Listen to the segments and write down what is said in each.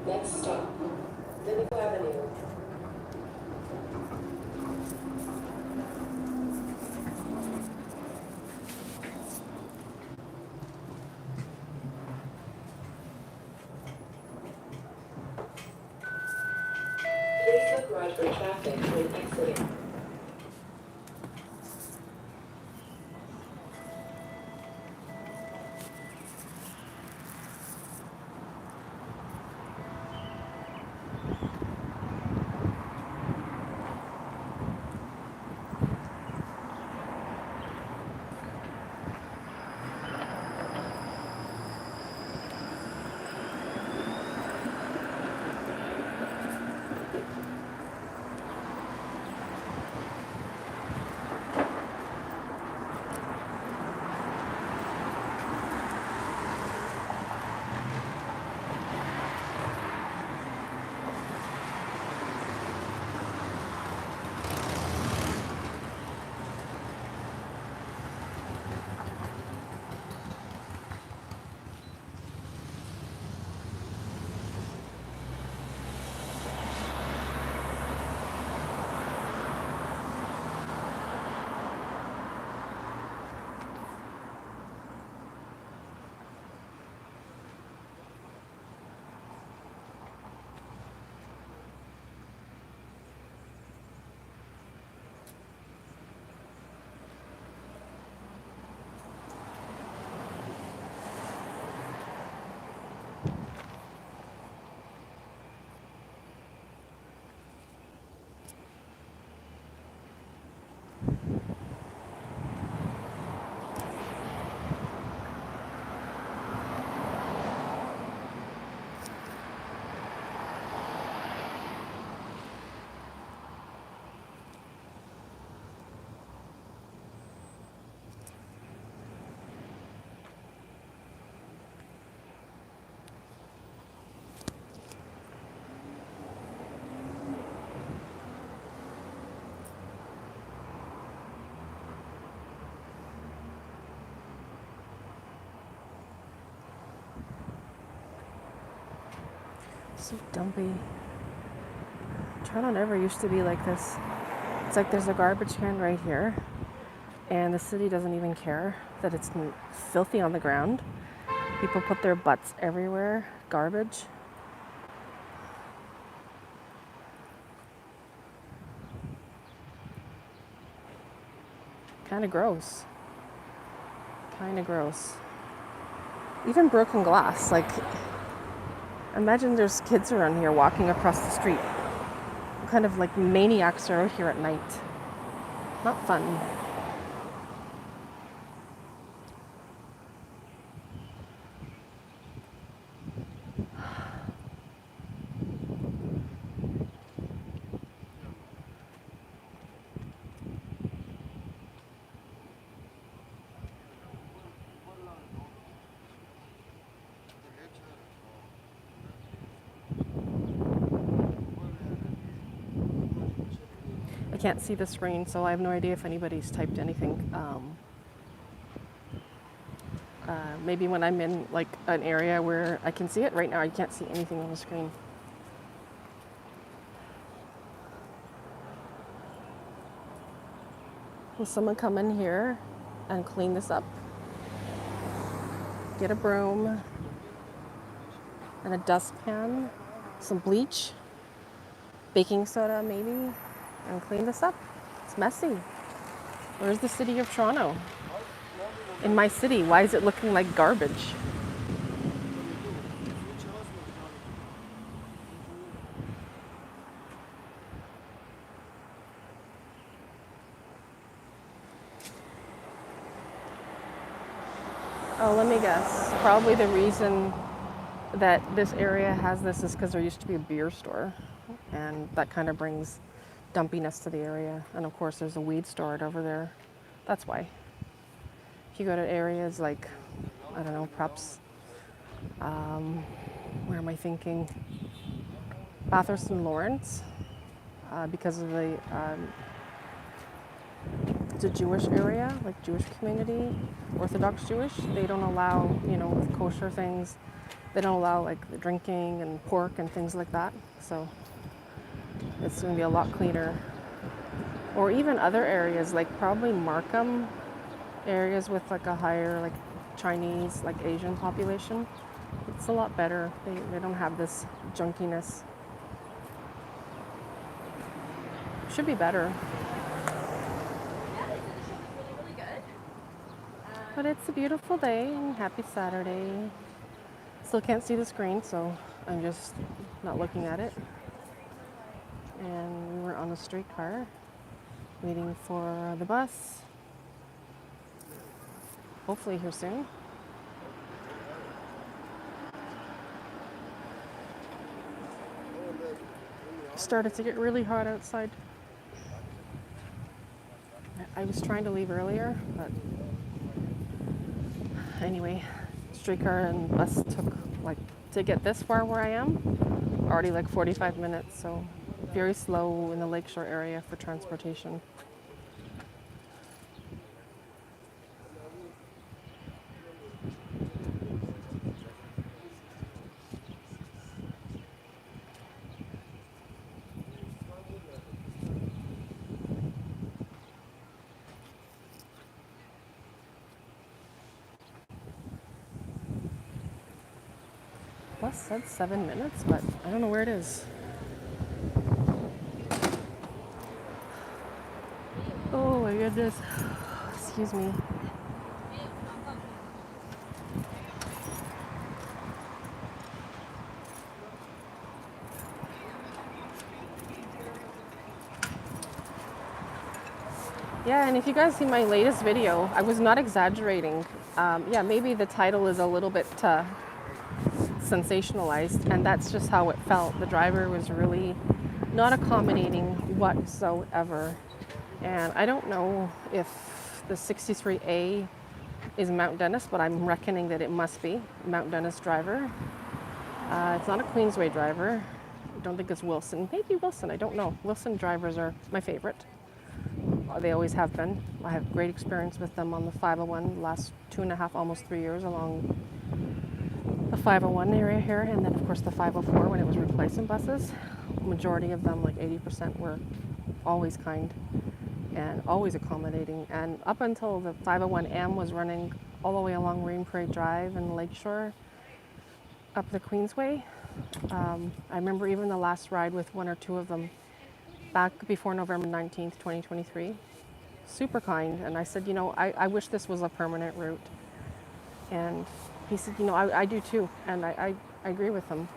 Next stop, Vinegar Avenue. Please look right for traffic when exiting. So dumpy. Toronto never used to be like this. It's like there's a garbage can right here, and the city doesn't even care that it's filthy on the ground. People put their butts everywhere. Garbage. Kind of gross. Kind of gross. Even broken glass. Like, imagine there's kids around here walking across the street. What kind of like maniacs are out here at night? Not fun. I can't see the screen, so I have no idea if anybody's typed anything. Maybe when I'm in like an area where I can see it. Right now, I can't see anything on the screen. Will someone come in here and clean this up? Get a broom and a dustpan, some bleach, baking soda maybe, and clean this up. It's messy. Where's the city of Toronto? In my city, why is it looking like garbage? Oh, let me guess. Probably the reason that this area has this is because there used to be a beer store, and that kind of brings dumpiness to the area. And of course, there's a weed store right over there. That's why. If you go to areas like, I don't know, perhaps, where am I thinking? Patrece and Lawrence, because of it's a Jewish area, like Jewish community, Orthodox Jewish. They don't allow, with kosher things, they don't allow like the drinking and pork and things like that. So it's going to be a lot cleaner. Or even other areas, like probably Markham areas with like a higher like Chinese, like Asian population. It's a lot better. They don't have this junkiness. Should be better. But it's a beautiful day and happy Saturday. Still can't see the screen, so I'm just not looking at it. And we were on the streetcar waiting for the bus. Hopefully here soon. Started to get really hot outside. I was trying to leave earlier, but anyway, streetcar and bus took like, to get this far where I am, already like 45 minutes, so very slow in the lakeshore area for transportation. Bus said 7 minutes, but I don't know where it is. Oh my goodness. Excuse me. Yeah, and if you guys see my latest video, I was not exaggerating. Yeah, maybe the title is a little bit sensationalized, and that's just how it felt. The driver was really not accommodating whatsoever. And I don't know if the 63A is Mount Dennis, but I'm reckoning that it must be Mount Dennis driver. It's not a Queensway driver. I don't think it's Wilson. Maybe Wilson, I don't know. Wilson drivers are my favorite. They always have been. I have great experience with them on the 501 last 2.5, almost 3 years along the 501 area here, and then of course the 504 when it was replacing buses. Majority of them, like 80%, were always kind and always accommodating. And up until the 501M was running all the way along Marine Parade Drive and Lakeshore up the Queensway. I remember even the last ride with one or two of them back before November 19th, 2023. Super kind. And I said, you know, I wish this was a permanent route. And he said, you know, I do too. And I agree with him.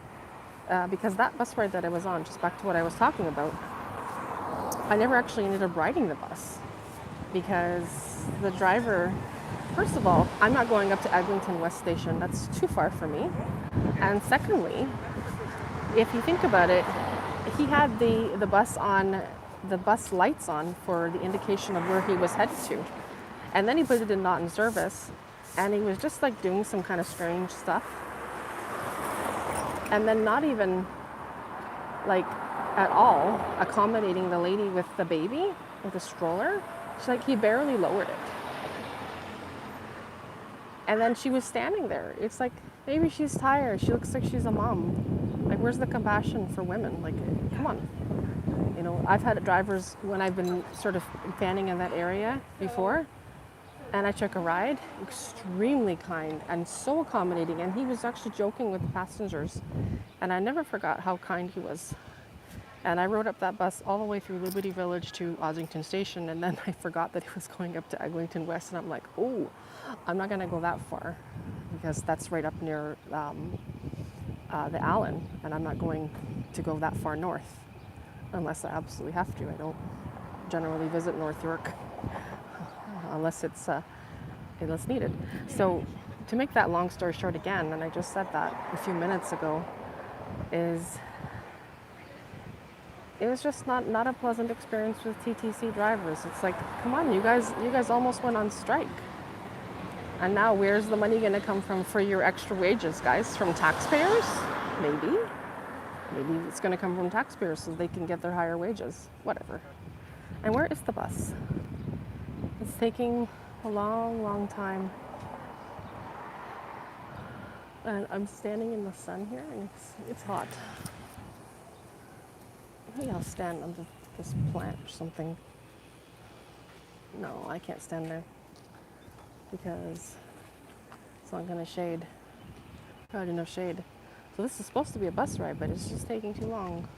Because that bus ride that I was on, just back to what I was talking about, I never actually ended up riding the bus. Because the driver, first of all, I'm not going up to Eglinton West Station. That's too far for me. And secondly, if you think about it, he had the bus on, the bus lights on for the indication of where he was headed to. And then he put it in not in service, and he was just like doing some kind of strange stuff. And then not even like at all accommodating the lady with the baby, with the stroller. She's like, he barely lowered it. And then she was standing there. It's like, maybe she's tired. She looks like she's a mom. Like, where's the compassion for women? Like, come on. You know, I've had drivers when I've been sort of fanning in that area before, and I took a ride, extremely kind and so accommodating. And he was actually joking with the passengers. And I never forgot how kind he was. And I rode up that bus all the way through Liberty Village to Ossington Station, and then I forgot that it was going up to Eglinton West, and I'm like, oh, I'm not gonna go that far, because that's right up near the Allen, and I'm not going to go that far north, unless I absolutely have to. I don't generally visit North York, unless it's needed. So to make that long story short again, and I just said that a few minutes ago, is it was just not a pleasant experience with TTC drivers. It's like, come on, you guys almost went on strike. And now where's the money gonna come from for your extra wages, guys? From taxpayers? Maybe. Maybe it's gonna come from taxpayers so they can get their higher wages. Whatever. And where is the bus? It's taking a long, long time. And I'm standing in the sun here, and it's hot. Maybe I'll stand under this plant or something. No, I can't stand there because it's not going to shade. Probably enough shade. So this is supposed to be a bus ride, but it's just taking too long.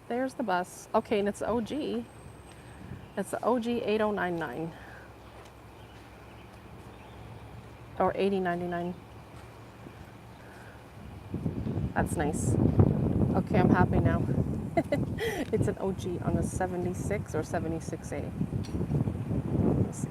There's the bus. Okay, and it's OG. It's the OG 8099 or 8099. That's nice. Okay, I'm happy now. It's an OG on a 76 or 76A. Let's see.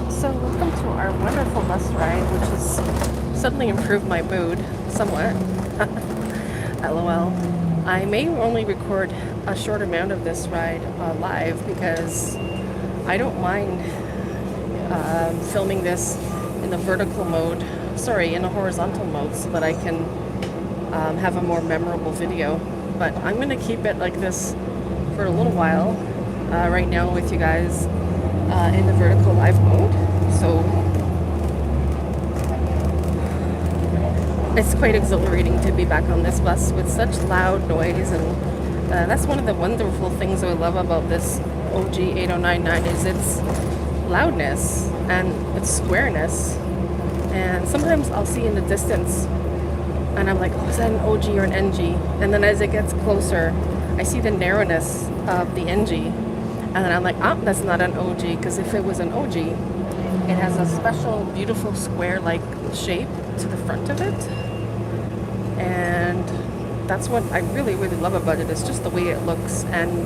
So welcome to our wonderful bus ride, which has suddenly improved my mood somewhat. LOL. I may only record a short amount of this ride live because I don't mind filming this in the vertical mode, in a horizontal mode, so that I can have a more memorable video. But I'm going to keep it like this for a little while right now with you guys in the vertical live mode. So it's quite exhilarating to be back on this bus with such loud noise, and that's one of the wonderful things I love about this OG 8099 is its loudness and its squareness. And sometimes I'll see in the distance and I'm like, oh, is that an OG or an NG? And then as it gets closer, I see the narrowness of the NG, and then I'm like, oh, that's not an OG, because if it was an OG, it has a special, beautiful square-like shape to the front of it. And that's what I really, really love about it. It's just the way it looks. And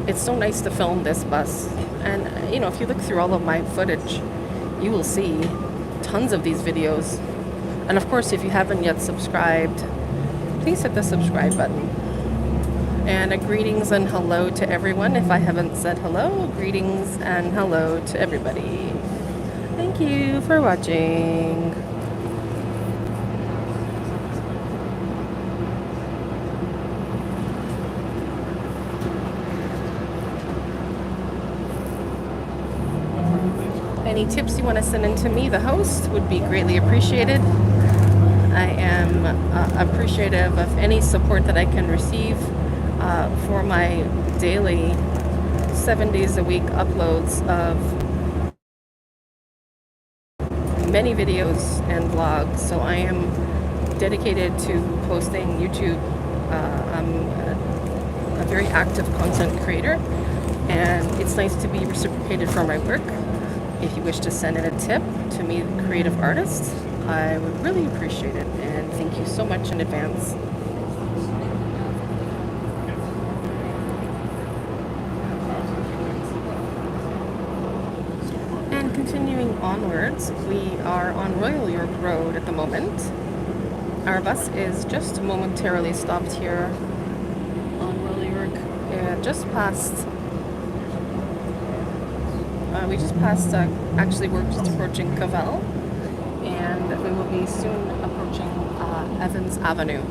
it's so nice to film this bus. And, you know, if you look through all of my footage, you will see tons of these videos. And of course, if you haven't yet subscribed, please hit the subscribe button. And a greetings and hello to everyone. If I haven't said hello, greetings and hello to everybody. Thank you for watching. Any tips you want to send in to me, the host, would be greatly appreciated. I am appreciative of any support that I can receive for my daily 7 days a week uploads of many videos and vlogs. So I am dedicated to posting YouTube. I'm a very active content creator, and it's nice to be reciprocated for my work. If you wish to send in a tip to me, the creative artist, I would really appreciate it, and thank you so much in advance. continuing onwards, we are on Royal York Road at the moment. Our bus is just momentarily stopped here on Royal York. Just past. We just passed. Actually, we're just approaching Cavell, and we will be soon approaching Evans Avenue.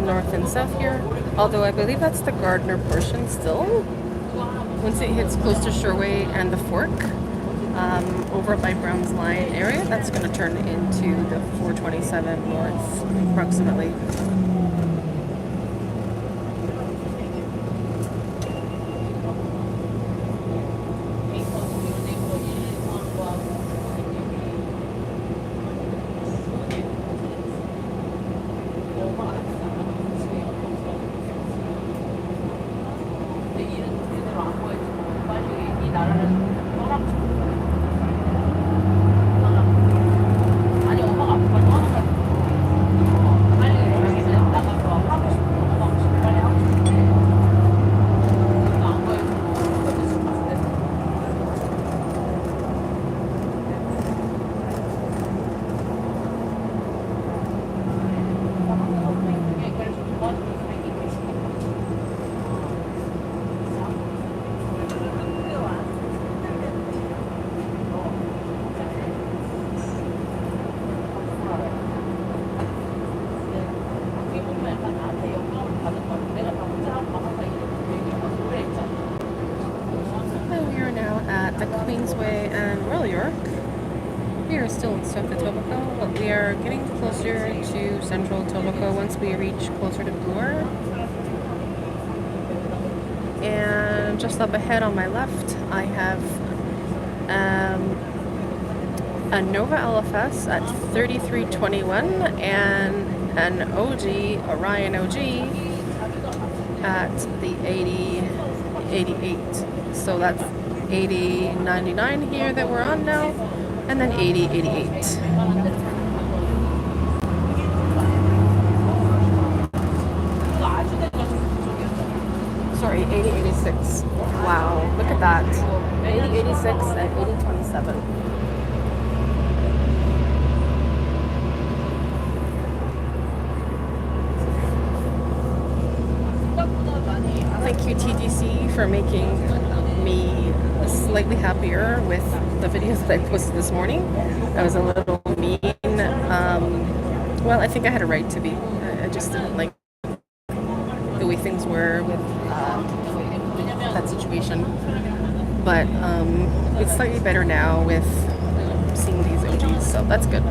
North and south here, although I believe that's the Gardner portion still. Once it hits close to Shoreway and the Fork, over by Brown's Line area, that's going to turn into the 427 north approximately. We are still in South Etobicoke, but we are getting closer to Central Etobicoke once we reach closer to Bloor. And just up ahead on my left, I have a Nova LFS at 3321 and an OG, Orion OG, at the 8088. So that's 8099 here that we're on now, and then 8088. Sorry, 8086. Wow, look at that. 8086 and 8027. Thank you, TTC, for making me slightly happier with the videos that I posted this morning. I was a little mean. Well, I think I had a right to be. I just didn't like the way things were with that situation. But it's slightly better now with seeing these OGs, so that's good.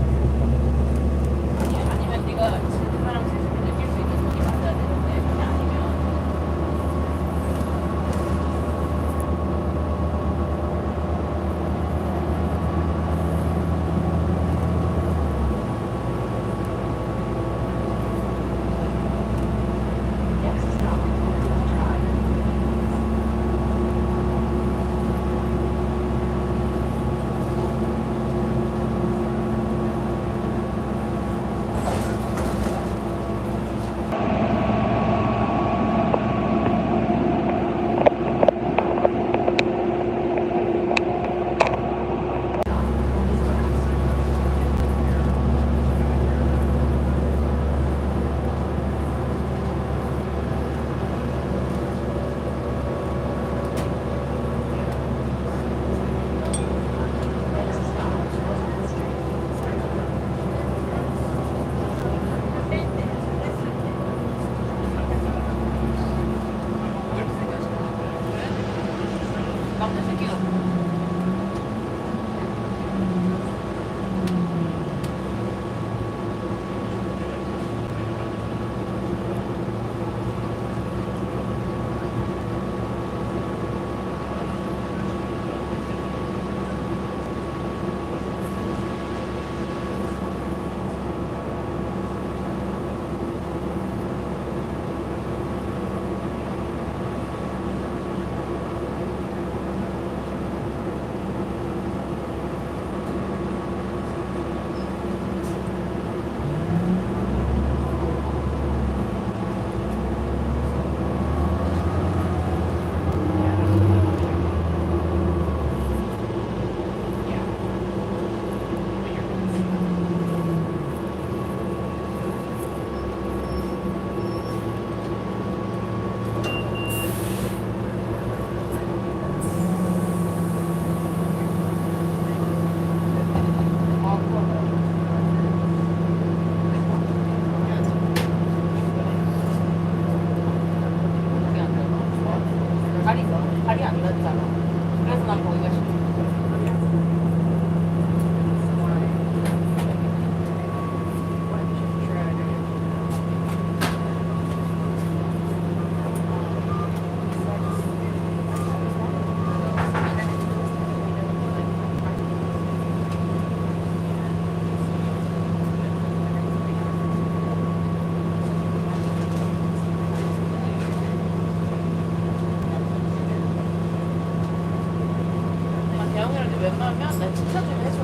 웬만하면 나 칭찬 좀 해줘.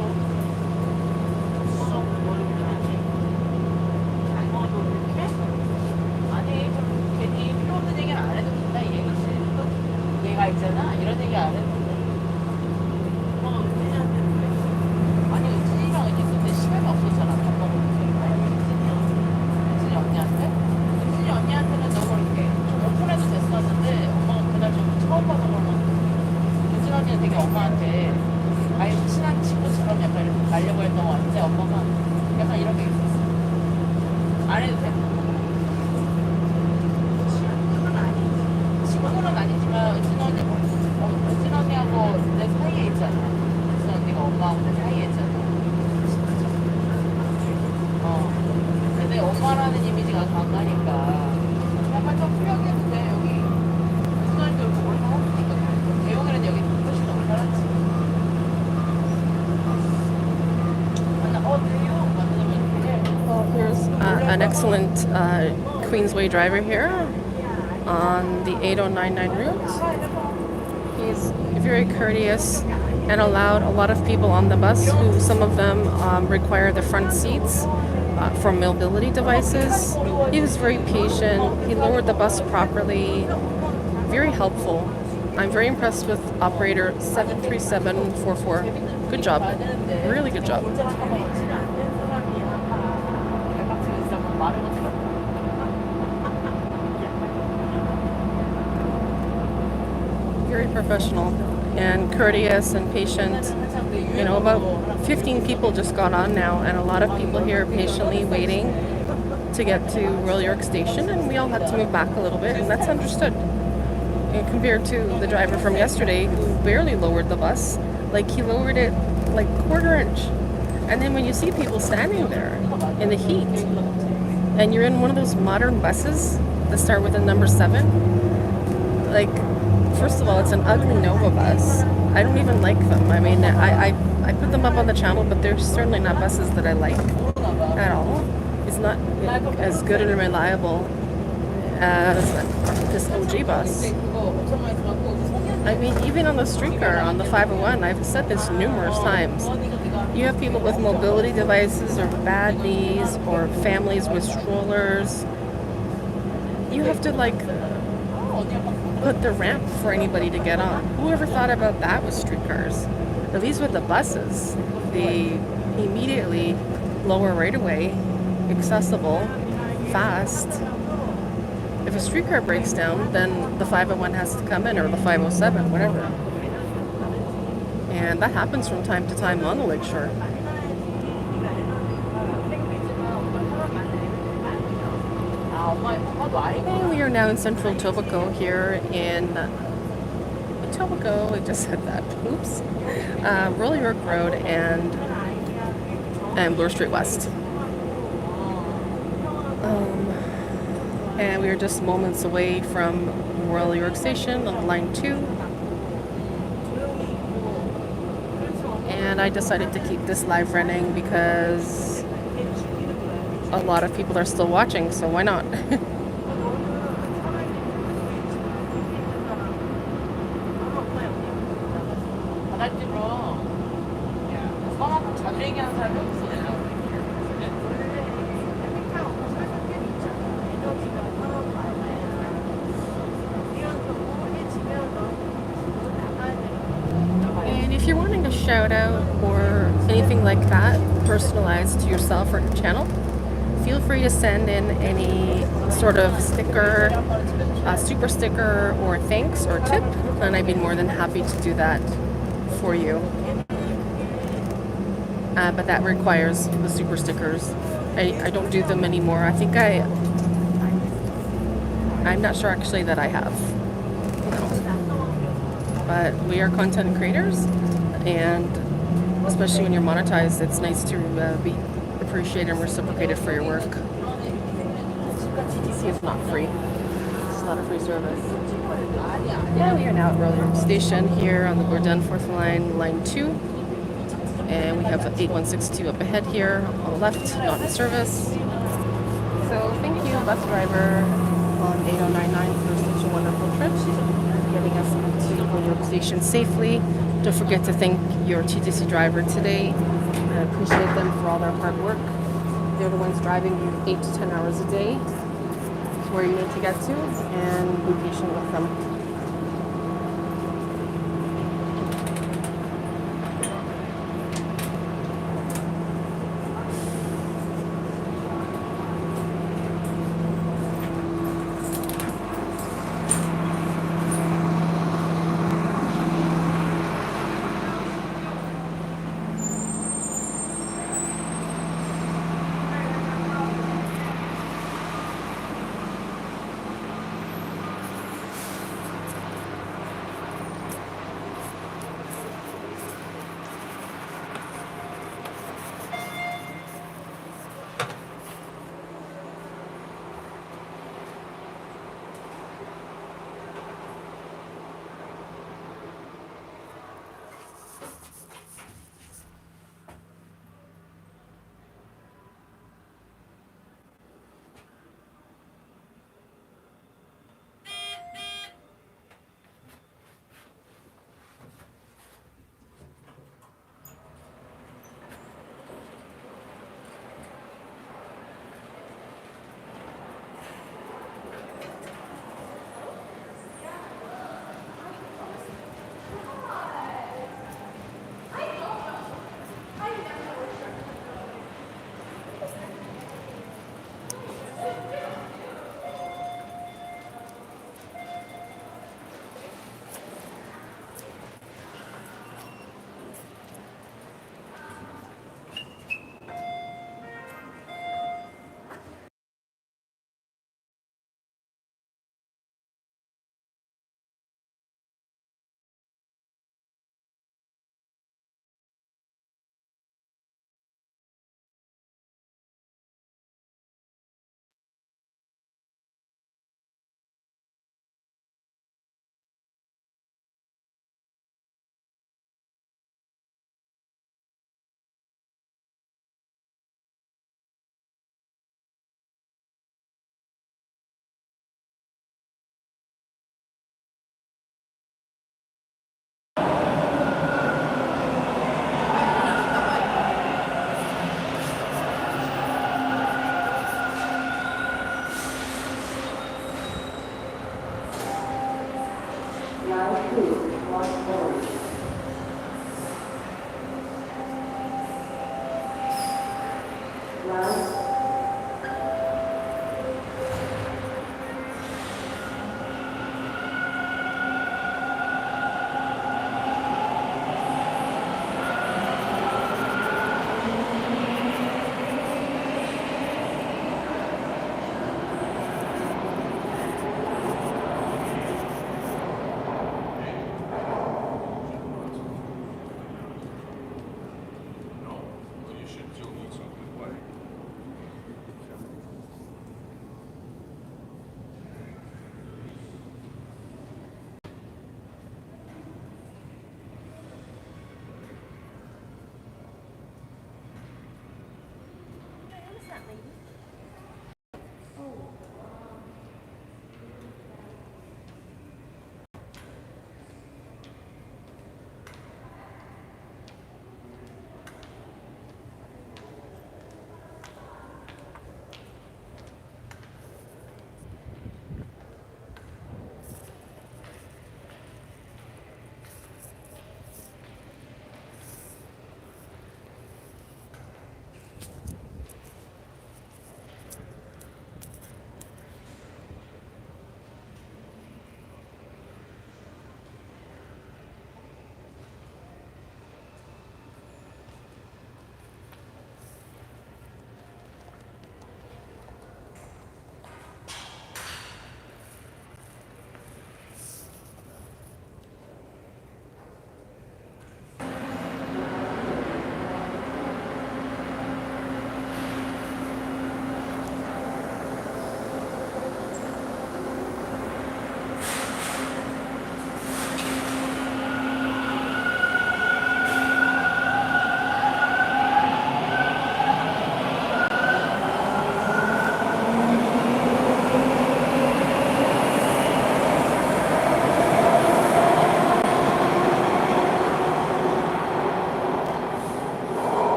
아니 좀 괜히 필요 없는 얘기는 안 해도 된다 이 얘기지. 또 얘가 있잖아 이런 얘기 안 해도 돼. 아니 은진이랑 이제 그때 시간이 없었잖아. 밥 먹을 때. 은진이 언니한테? 은진이 언니한테는 너무 이렇게 좀 오픈해도 됐었는데 엄마가 그날 좀 처음 봐서 그러면 은진 언니는 되게 엄마한테 아예 친한 친구처럼 약간 이렇게 가려고 했던 것 같은데 엄마가 약간 이런 게 있었어. 안 해도 돼? 친구는 아니지만 은진 언니하고 내 사이에 있잖아. 은진 언니가 엄마하고 내 사이에 있잖아. an excellent Queensway driver here on the 8099 route. He's very courteous and allowed a lot of people on the bus who some of them require the front seats for mobility devices. He was very patient. He lowered the bus properly. Very helpful. I'm very impressed with operator 73744. Good job. Really good job. Very professional and courteous and patient. You know, about 15 people just got on now, and a lot of people here patiently waiting to get to Royal York Station, and we all had to move back a little bit, and that's understood. And compared to the driver from yesterday who barely lowered the bus, like he lowered it like quarter inch. And then when you see people standing there in the heat, and you're in one of those modern buses that start with a number 7, like, first of all, it's an ugly Nova bus. I don't even like them. I mean, I put them up on the channel, but they're certainly not buses that I like at all. It's not as good and reliable as this OG bus. I mean, even on the streetcar, on the 501, I've said this numerous times. You have people with mobility devices or bad knees or families with strollers. You have to, like, put the ramp for anybody to get on. Whoever thought about that with streetcars? At least with the buses, they immediately lower right away, accessible, fast. If a streetcar breaks down, then the 501 has to come in, or the 507, whatever. And that happens from time to time on the lakeshore. And we are now in central Etobicoke here in Etobicoke, I just said that, oops. Royal York Road and Bloor Street West. And we are just moments away from Royal York Station on line 2. And I decided to keep this live running because a lot of people are still watching, so why not? If you're wanting a shout out or anything like that, personalized to yourself or your channel, feel free to send in any sort of sticker, super sticker, or thanks or tip, and I'd be more than happy to do that for you. But that requires the super stickers. I don't do them anymore. I think I'm not sure actually that I have. But we are content creators, and especially when you're monetized, it's nice to be appreciated and reciprocated for your work. TTC is not free. It's not a free service. Yeah, we are now at Royal York Station here on the Bloor Danforth line, line 2. And we have 8162 up ahead here on the left, not in service. So thank you, bus driver on 8099 for such a wonderful trip, getting us to Royal York Station safely. Don't forget to thank your TTC driver today. I appreciate them for all their hard work. They're the ones driving you 8 to 10 hours a day to where you need to get to, and be patient with them.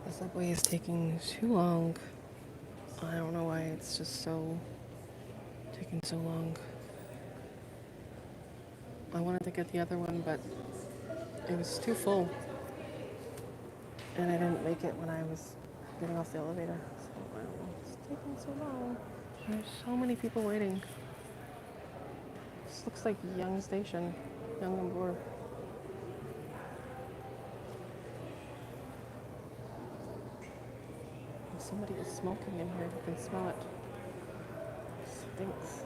The subway is taking too long. I don't know why it's just taking so long. I wanted to get the other one, but it was too full. And I didn't make it when I was getting off the elevator. So I don't know. It's taking so long. There's so many people waiting. This looks like Young Station, Young and Bloor. Somebody is smoking in here. You can smell it. It stinks.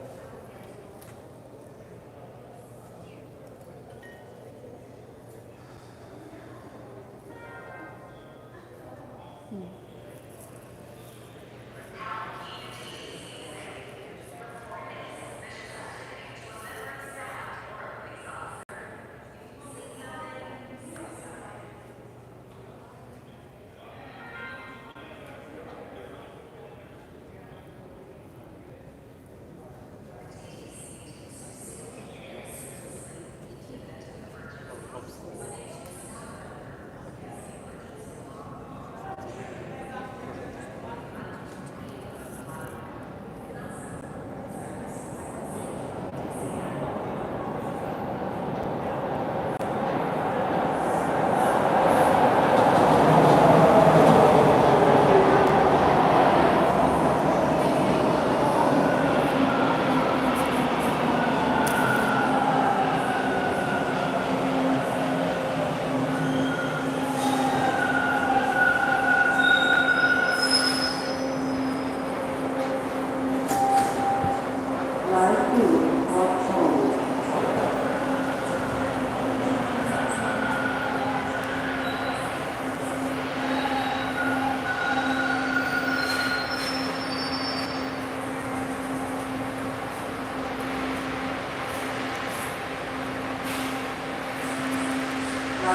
The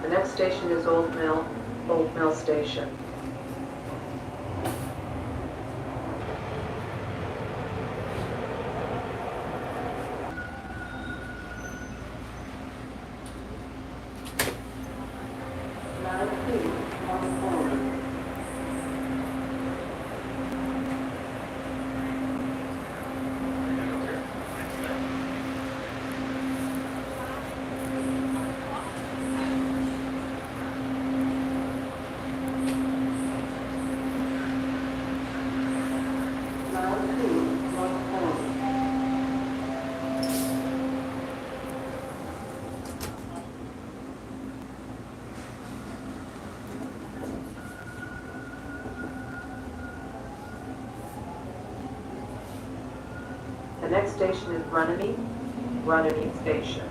next station is Old Mill Station. The next station is Runnymede Station.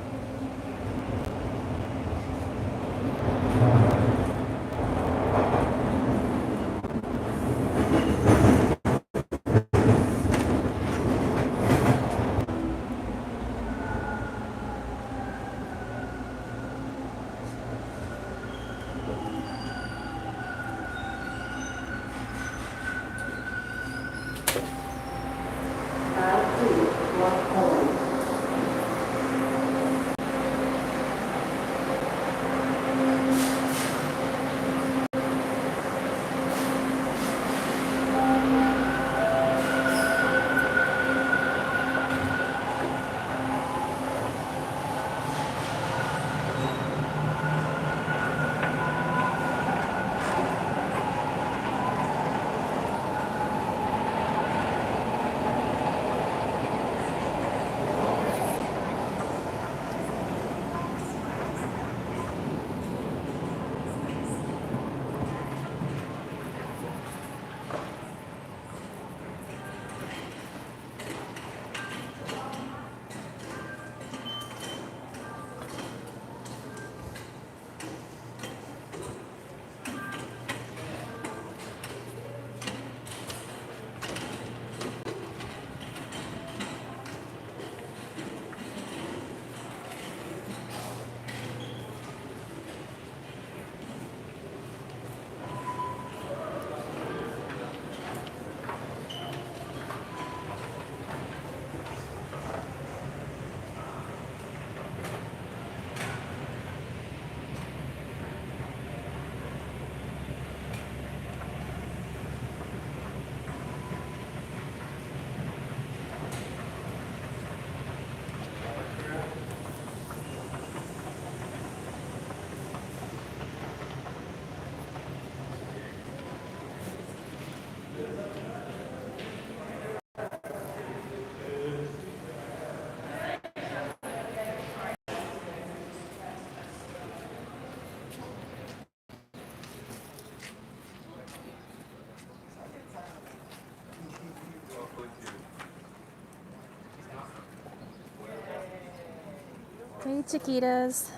Hey, chiquitas.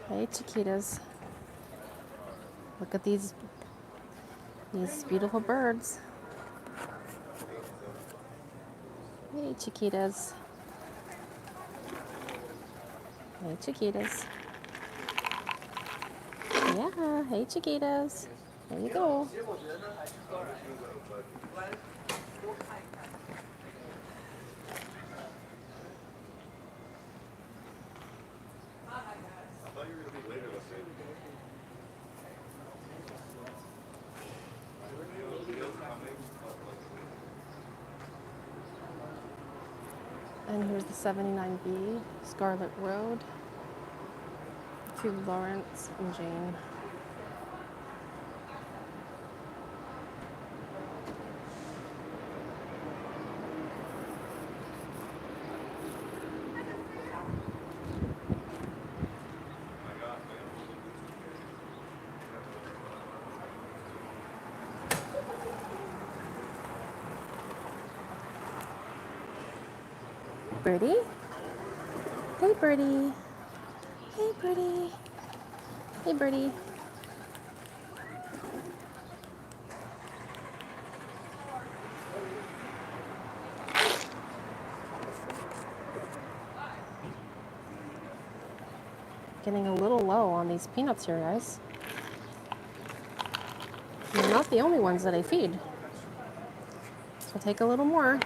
Hey, chiquitas. Look at these beautiful birds. Hey, chiquitas. Hey, chiquitas. Yeah, hey, chiquitas. There you go. And here's the 79B, Scarlet Road, to Lawrence and Jane. birdie. Hey, birdie. Hey, birdie. Hey, birdie. Getting a little low on these peanuts here, guys. They're not the only ones that I feed. So take a little more.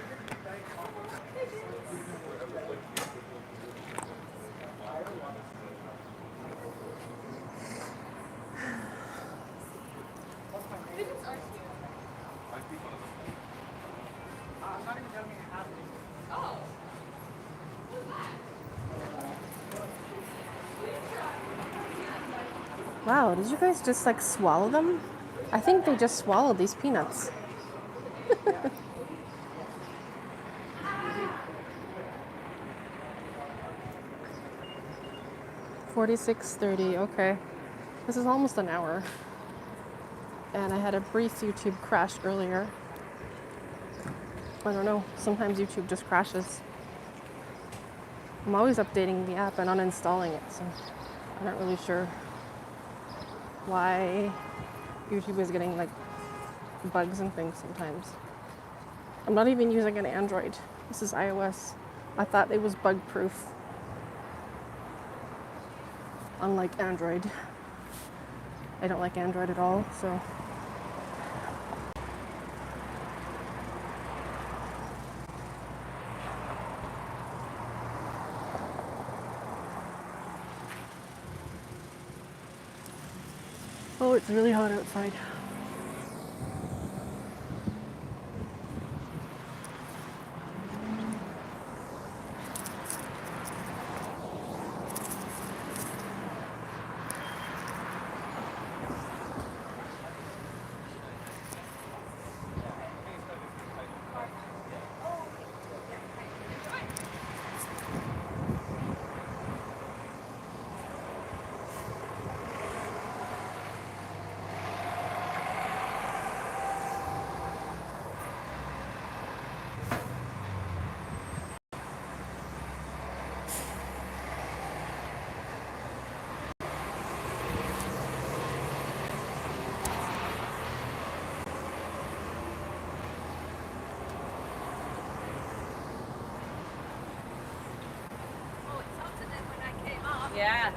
Wow, did you guys just like swallow them? I think they just swallowed these peanuts. 46:30, okay. This is almost an hour. And I had a brief YouTube crash earlier. I don't know, sometimes YouTube just crashes. I'm always updating the app and uninstalling it, so I'm not really sure why YouTube is getting like bugs and things sometimes. I'm not even using an Android. This is iOS. I thought it was bug proof. Unlike Android. I don't like Android at all, so. Oh, it's really hot outside. Yeah.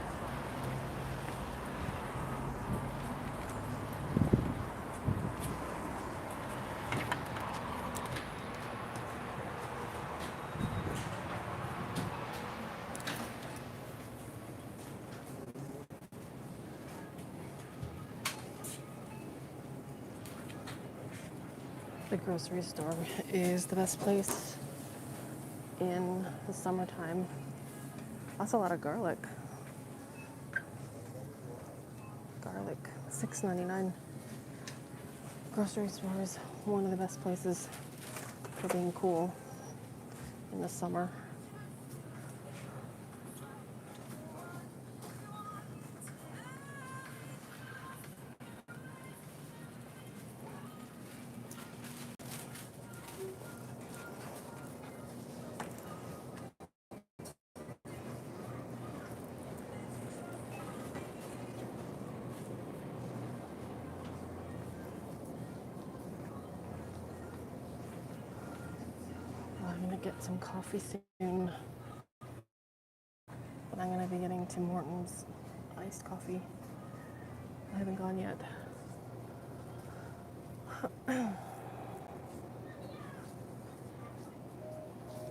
The grocery store is the best place in the summertime. That's a lot of garlic. Garlic, $6.99. Grocery store is one of the best places for being cool in the summer. I'm gonna get some coffee soon, but I'm gonna be getting Tim Hortons iced coffee. I haven't gone yet.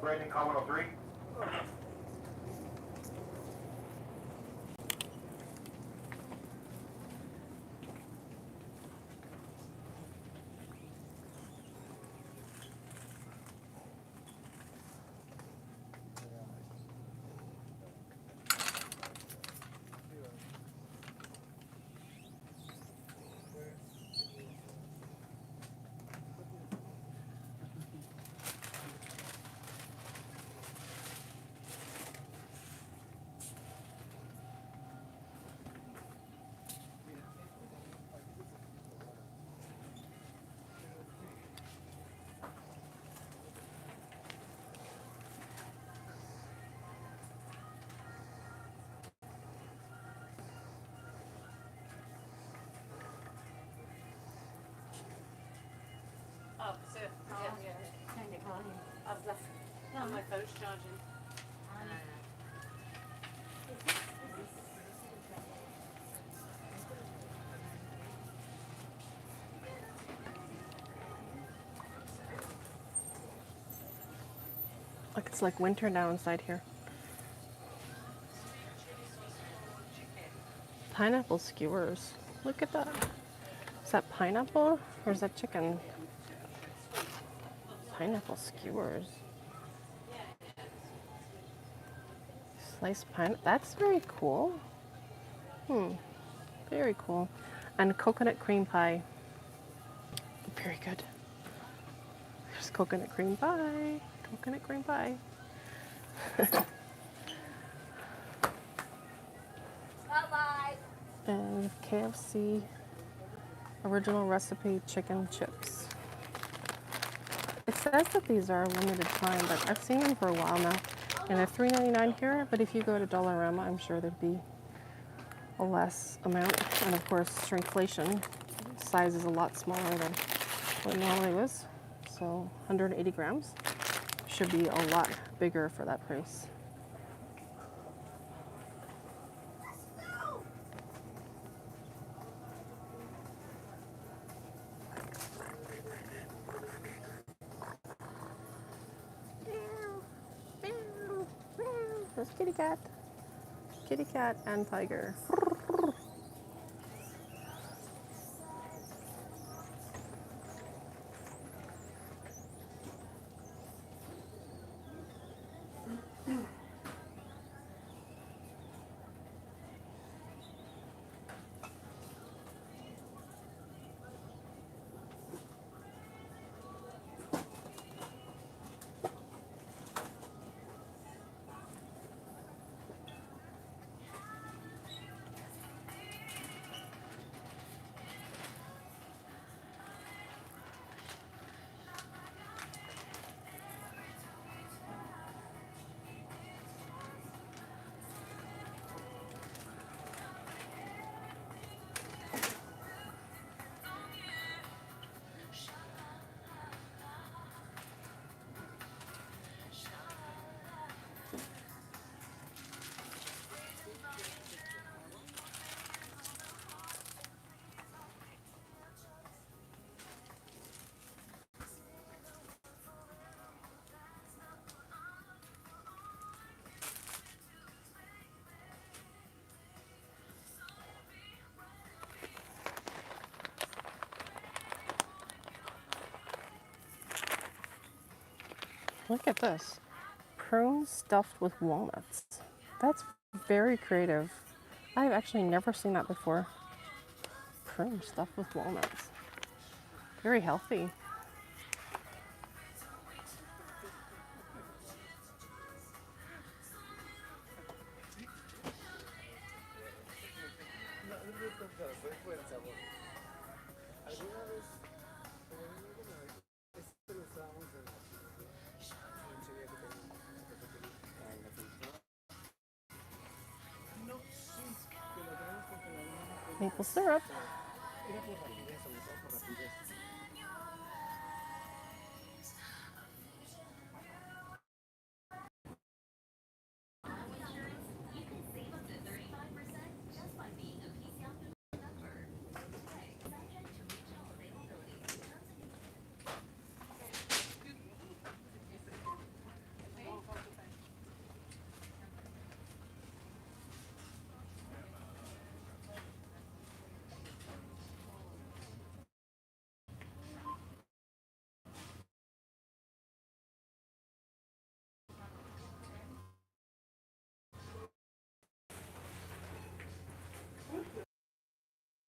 Rating comment 3. 없어요. 없어. 엄마 더 charging. Like it's like winter now inside here. Pineapple skewers. Look at that. Is that pineapple or is that chicken? Pineapple skewers. Sliced pineapple. That's very cool. Very cool. And coconut cream pie. Very good. There's coconut cream pie. Coconut cream pie. And KFC original recipe chicken chips. It says that these are a limited time, but I've seen them for a while now. And they're $3.99 here, but if you go to Dollarama, I'm sure there'd be a less amount. And of course, shrinkflation size is a lot smaller than what it normally was. So 180 grams should be a lot bigger for that price. There's kitty cat and tiger. Look at this. Prunes stuffed with walnuts. That's very creative. I've actually never seen that before. Prunes stuffed with walnuts. Very healthy. Maple syrup.